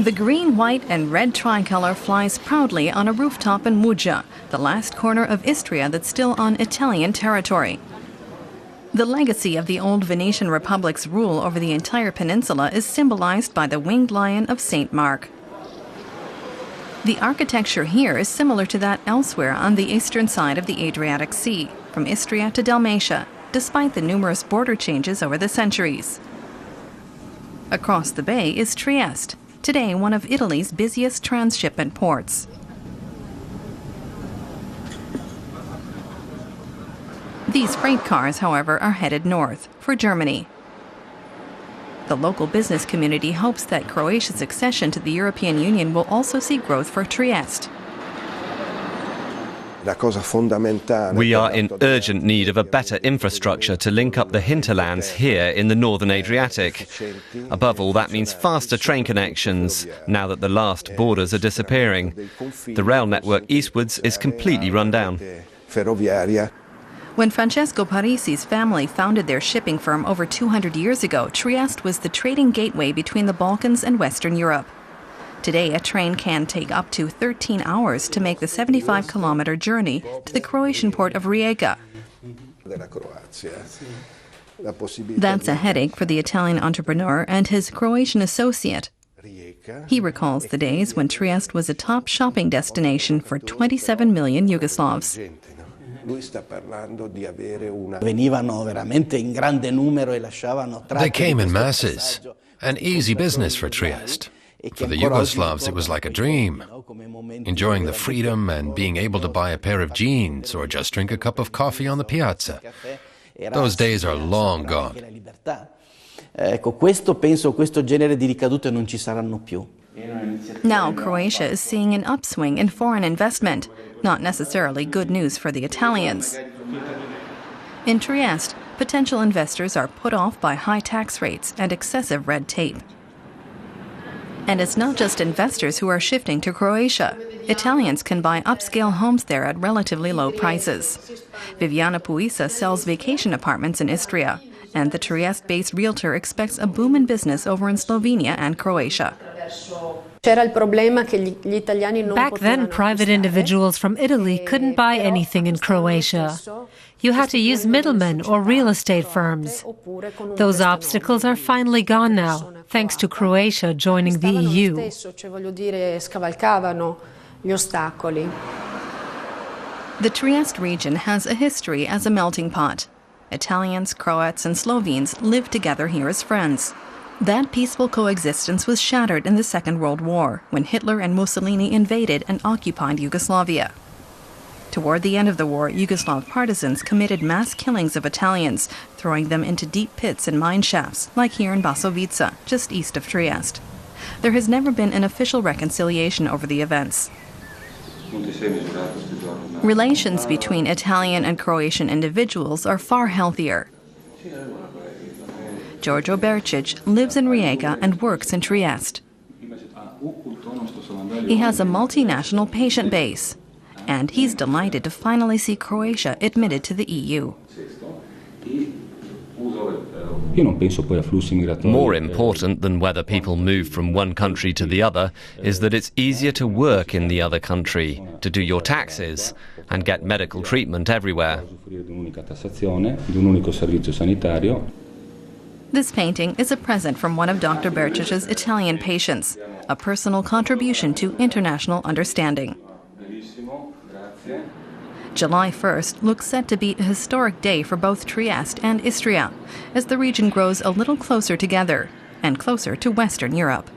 The green, white and red tricolour flies proudly on a rooftop in Muggia, the last corner of Istria that's still on Italian territory. The legacy of the old Venetian Republic's rule over the entire peninsula is symbolized by the winged lion of St. Mark. The architecture here is similar to that elsewhere on the eastern side of the Adriatic Sea, from Istria to Dalmatia, despite the numerous border changes over the centuries. Across the bay is Trieste, today one of Italy's busiest transshipment ports. These freight cars, however, are headed north, for Germany. The local business community hopes that Croatia's accession to the European Union will also see growth for Trieste. We are in urgent need of a better infrastructure to link up the hinterlands here in the northern Adriatic. Above all, that means faster train connections, now that the last borders are disappearing. The rail network eastwards is completely run down. When Francesco Parisi's family founded their shipping firm over 200 years ago, Trieste was the trading gateway between the Balkans and Western Europe. Today, a train can take up to 13 hours to make the 75-kilometer journey to the Croatian port of Rijeka. That's a headache for the Italian entrepreneur and his Croatian associate. He recalls the days when Trieste was a top shopping destination for 27 million Yugoslavs. They came in masses. An easy business for Trieste. For the Yugoslavs, it was like a dream. Enjoying the freedom and being able to buy a pair of jeans or just drink a cup of coffee on the piazza. Those days are long gone. Now Croatia is seeing an upswing in foreign investment, not necessarily good news for the Italians. In Trieste, potential investors are put off by high tax rates and excessive red tape. And it's not just investors who are shifting to Croatia. Italians can buy upscale homes there at relatively low prices. Viviana Puisa sells vacation apartments in Istria, and the Trieste-based realtor expects a boom in business over in Slovenia and Croatia. Back then, private individuals from Italy couldn't buy anything in Croatia. You had to use middlemen or real estate firms. Those obstacles are finally gone now, thanks to Croatia joining the EU. The Trieste region has a history as a melting pot. Italians, Croats, and Slovenes lived together here as friends. That peaceful coexistence was shattered in the Second World War, when Hitler and Mussolini invaded and occupied Yugoslavia. Toward the end of the war, Yugoslav partisans committed mass killings of Italians, throwing them into deep pits and mine shafts, like here in Basovica, just east of Trieste. There has never been an official reconciliation over the events. Relations between Italian and Croatian individuals are far healthier. Giorgio Bercic lives in Rijeka and works in Trieste. He has a multinational patient base, and he's delighted to finally see Croatia admitted to the EU. More important than whether people move from one country to the other is that it's easier to work in the other country, to do your taxes, and get medical treatment everywhere. This painting is a present from one of Dr. Bercic's Italian patients, a personal contribution to international understanding. July 1st looks set to be a historic day for both Trieste and Istria, as the region grows a little closer together and closer to Western Europe.